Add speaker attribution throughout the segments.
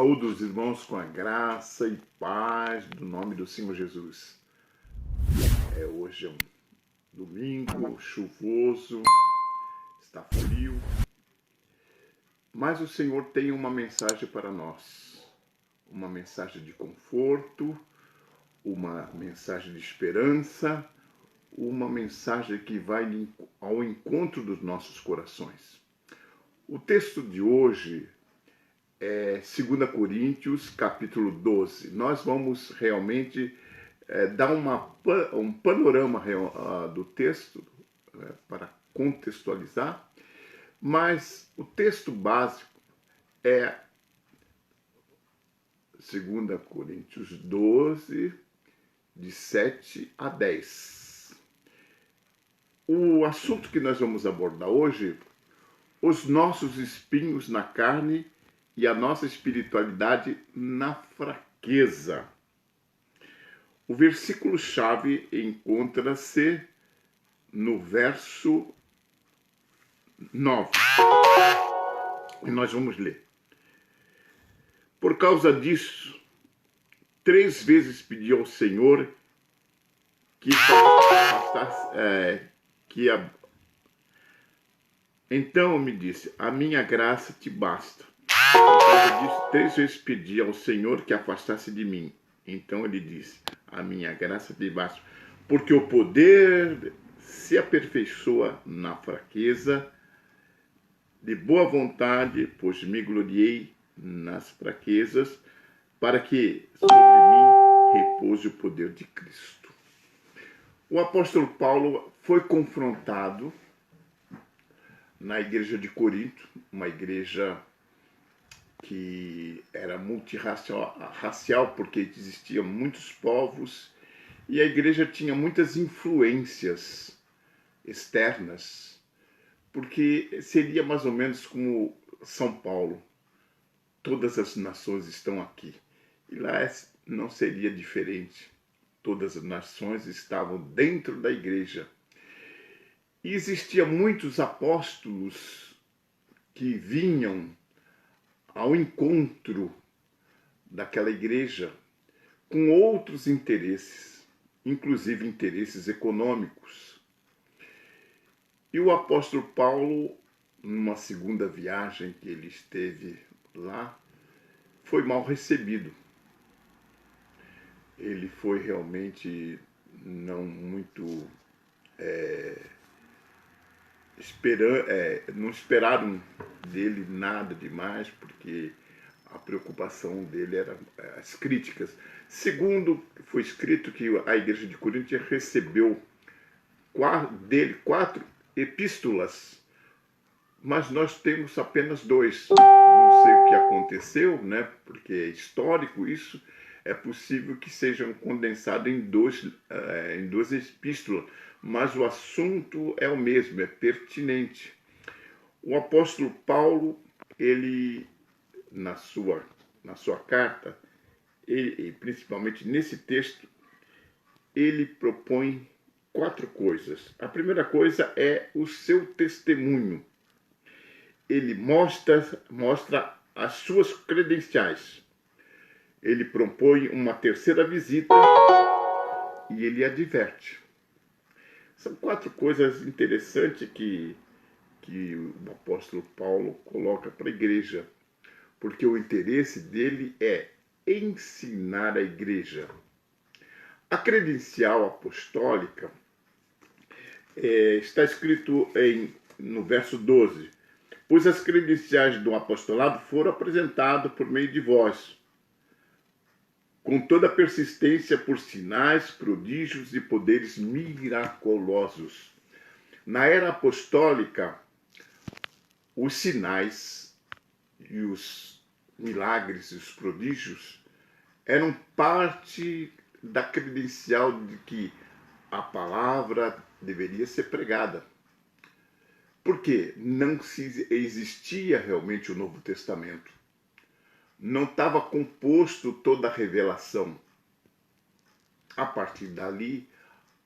Speaker 1: Saúdo os irmãos com a graça e paz do nome do Senhor Jesus. Hoje é um domingo chuvoso, está frio, mas o Senhor tem uma mensagem para nós, uma mensagem de conforto, uma mensagem de esperança, uma mensagem que vai ao encontro dos nossos corações. O texto de hoje é 2 Coríntios, capítulo 12. Nós vamos realmente dar um panorama do texto para contextualizar, mas o texto básico é 2 Coríntios 12, de 7 a 10. O assunto que nós vamos abordar hoje, os nossos espinhos na carne e a nossa espiritualidade na fraqueza. O versículo-chave encontra-se no verso 9. E nós vamos ler. Por causa disso, 3 vezes pedi ao Senhor que afastasse, Então me disse, a minha graça te basta. Por causa disso, 3 vezes pedi ao Senhor que afastasse de mim. Então ele disse, a minha graça te basta. Porque o poder se aperfeiçoa na fraqueza. De boa vontade, pois me gloriei nas fraquezas, para que sobre mim repouse o poder de Cristo. O apóstolo Paulo foi confrontado na igreja de Corinto, uma igreja que era multirracial, porque existiam muitos povos, e a igreja tinha muitas influências externas, porque seria mais ou menos como São Paulo. Todas as nações estão aqui. E lá não seria diferente. Todas as nações estavam dentro da igreja. E existiam muitos apóstolos que vinham ao encontro daquela igreja com outros interesses, inclusive interesses econômicos. E o apóstolo Paulo, numa segunda viagem que ele esteve lá, foi mal recebido. Ele foi realmente não muito... não esperaram dele nada demais, porque a preocupação dele era as críticas. Segundo, foi escrito que a igreja de Corinto recebeu dele 4 epístolas, mas nós temos apenas 2. Não sei o que aconteceu, né? Porque é histórico isso. É possível que sejam condensados em 2 epístolas, mas o assunto é o mesmo, é pertinente. O apóstolo Paulo, ele, na sua carta, e principalmente nesse texto, ele propõe 4 coisas. A primeira coisa é o seu testemunho. Ele mostra as suas credenciais. Ele propõe uma terceira visita e ele adverte. São 4 coisas interessantes que o apóstolo Paulo coloca para a igreja, porque o interesse dele é ensinar a igreja. A credencial apostólica está escrito no verso 12, pois as credenciais do apostolado foram apresentadas por meio de vós, com toda a persistência por sinais, prodígios e poderes miraculosos. Na era apostólica, os sinais e os milagres e os prodígios eram parte da credencial de que a palavra deveria ser pregada. Porque não existia realmente o Novo Testamento. Não estava composto toda a revelação. A partir dali,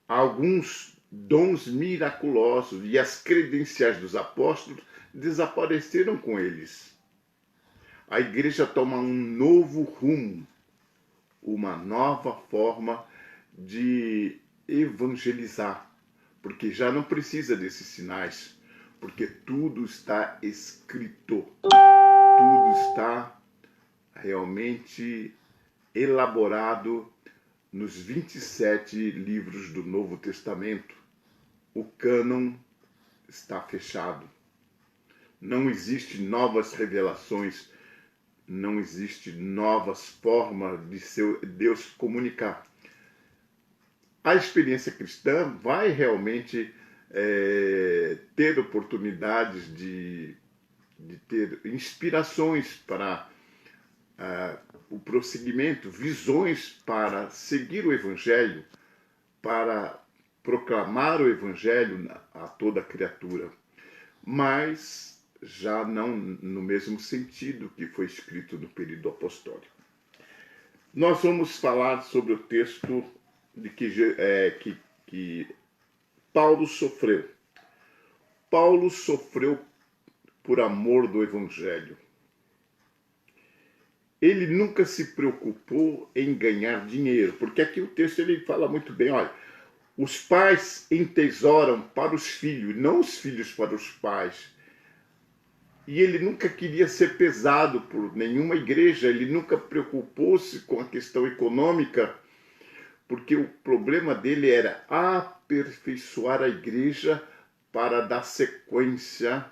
Speaker 1: alguns dons miraculosos e as credenciais dos apóstolos desapareceram com eles. a igreja toma um novo rumo, uma nova forma de evangelizar, porque já não precisa desses sinais, porque tudo está escrito, tudo está realmente elaborado nos 27 livros do Novo Testamento. O cânon está fechado. Não existe novas revelações, não existe novas formas de Deus comunicar. A experiência cristã vai realmente ter oportunidades de ter inspirações para o prosseguimento, visões para seguir o Evangelho, para proclamar o Evangelho a toda criatura, mas já não no mesmo sentido que foi escrito no período apostólico. Nós vamos falar sobre o texto de que Paulo sofreu. Paulo sofreu por amor do Evangelho. Ele nunca se preocupou em ganhar dinheiro, porque aqui o texto ele fala muito bem, olha, os pais entesouram para os filhos, não os filhos para os pais. E ele nunca queria ser pesado por nenhuma igreja, ele nunca preocupou-se com a questão econômica, porque o problema dele era aperfeiçoar a igreja para dar sequência,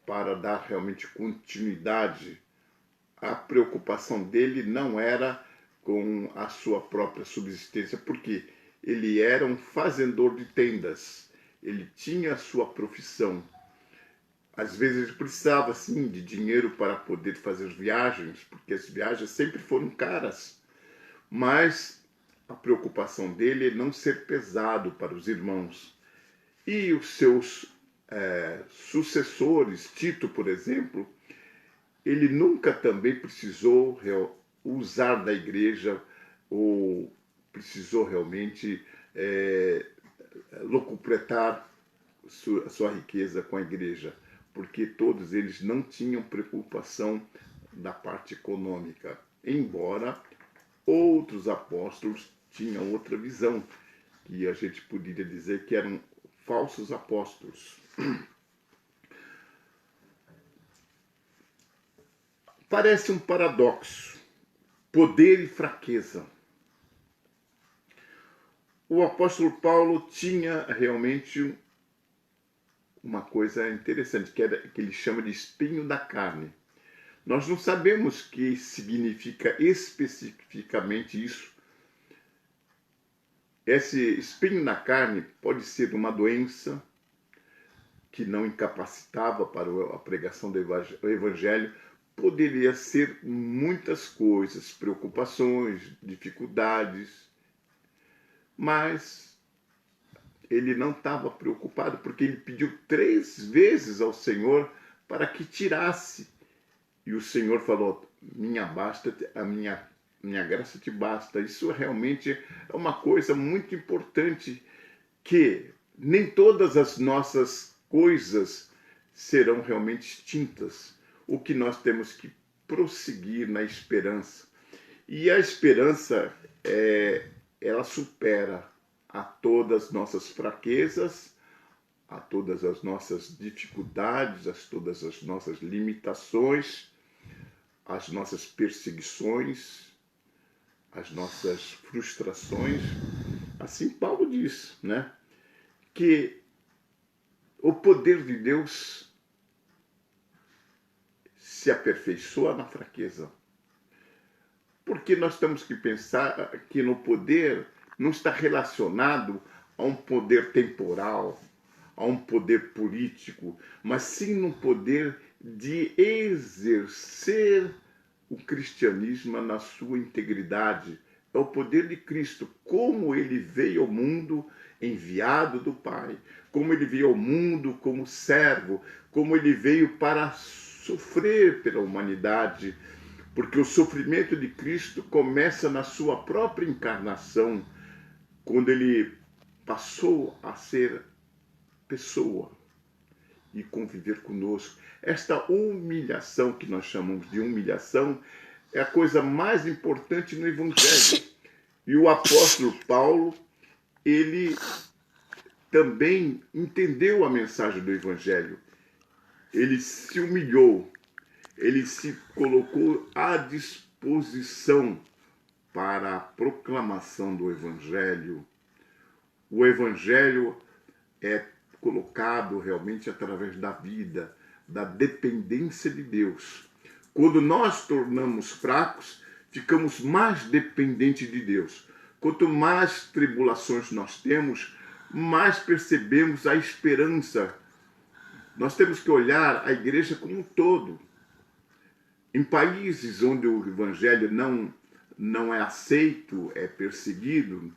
Speaker 1: para dar realmente continuidade. A preocupação dele não era com a sua própria subsistência, porque ele era um fazedor de tendas, ele tinha a sua profissão. Às vezes ele precisava, sim, de dinheiro para poder fazer viagens, porque as viagens sempre foram caras. Mas a preocupação dele é não ser pesado para os irmãos. E os seus sucessores, Tito, por exemplo, ele nunca também precisou usar da igreja ou precisou realmente locupletar sua riqueza com a igreja, porque todos eles não tinham preocupação da parte econômica, embora outros apóstolos tinham outra visão, que a gente poderia dizer que eram falsos apóstolos. Parece um paradoxo, poder e fraqueza. O apóstolo Paulo tinha realmente uma coisa interessante, que ele chama de espinho da carne. Nós não sabemos o que significa especificamente isso. Esse espinho na carne pode ser uma doença que não incapacitava para a pregação do evangelho, poderia ser muitas coisas, preocupações, dificuldades, mas ele não estava preocupado, porque ele pediu 3 vezes ao Senhor para que tirasse. E o Senhor falou, minha graça te basta. Isso realmente é uma coisa muito importante, que nem todas as nossas coisas serão realmente extintas. O que nós temos que prosseguir na esperança. E a esperança, ela supera a todas as nossas fraquezas, a todas as nossas dificuldades, a todas as nossas limitações, as nossas perseguições, as nossas frustrações. Assim Paulo diz, né, que o poder de Deus se aperfeiçoa na fraqueza. Porque nós temos que pensar que no poder não está relacionado a um poder temporal, a um poder político, mas sim no poder de exercer o cristianismo na sua integridade. É o poder de Cristo, como ele veio ao mundo enviado do Pai, como ele veio ao mundo como servo, como ele veio para sofrer pela humanidade, porque o sofrimento de Cristo começa na sua própria encarnação, quando ele passou a ser pessoa. e conviver conosco. Esta humilhação, que nós chamamos de humilhação, é a coisa mais importante no Evangelho. E o apóstolo Paulo, ele também entendeu a mensagem do Evangelho. Ele se humilhou, ele se colocou à disposição para a proclamação do Evangelho. O Evangelho é colocado realmente através da vida, da dependência de Deus. Quando nós tornamos fracos, ficamos mais dependentes de Deus. Quanto mais tribulações nós temos, mais percebemos a esperança. Nós temos que olhar a igreja como um todo. Em países onde o evangelho não é aceito, é perseguido,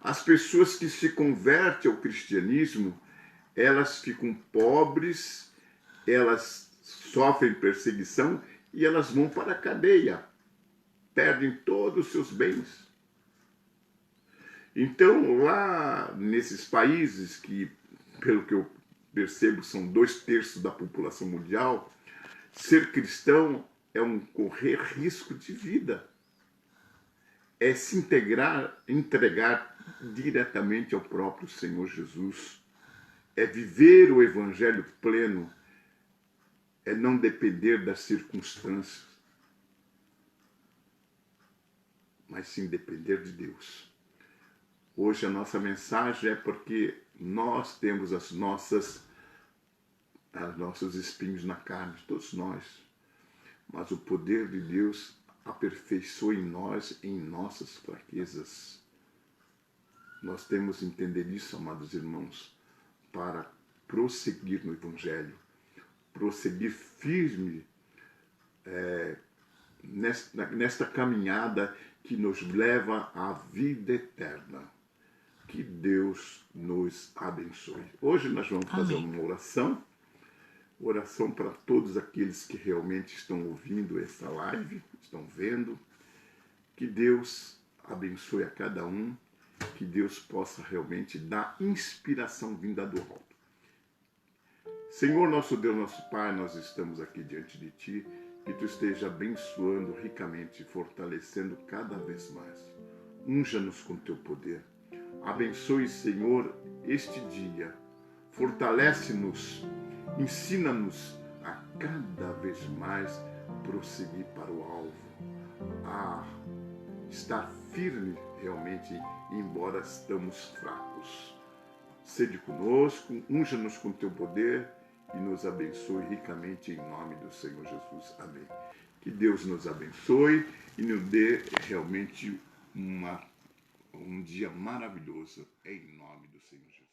Speaker 1: as pessoas que se convertem ao cristianismo, elas ficam pobres, elas sofrem perseguição e elas vão para a cadeia, perdem todos os seus bens. Então, lá nesses países que, pelo que eu percebo, são 2/3 da população mundial, ser cristão é um correr risco de vida. É se entregar diretamente ao próprio Senhor Jesus. É viver o evangelho pleno. É não depender das circunstâncias, mas sim depender de Deus. Hoje a nossa mensagem é porque nós temos os nossos espinhos na carne, todos nós. Mas o poder de Deus aperfeiçoa em nós, em nossas fraquezas. Nós temos que entender isso, amados irmãos, para prosseguir no Evangelho, prosseguir firme nesta caminhada que nos leva à vida eterna. Que Deus nos abençoe. Hoje nós vamos fazer uma oração para todos aqueles que realmente estão ouvindo essa live, estão vendo. Que Deus abençoe a cada um, que Deus possa realmente dar inspiração vinda do alto. Senhor, nosso Deus, nosso Pai, nós estamos aqui diante de Ti, que Tu esteja abençoando ricamente, fortalecendo cada vez mais. Unja-nos com Teu poder. Abençoe, Senhor, este dia. Fortalece-nos, ensina-nos a cada vez mais prosseguir para o alvo, a estar firme realmente, embora estamos fracos. Sede conosco, unja-nos com Teu poder e nos abençoe ricamente em nome do Senhor Jesus. Amém. Que Deus nos abençoe e nos dê realmente um dia maravilhoso em nome do Senhor Jesus.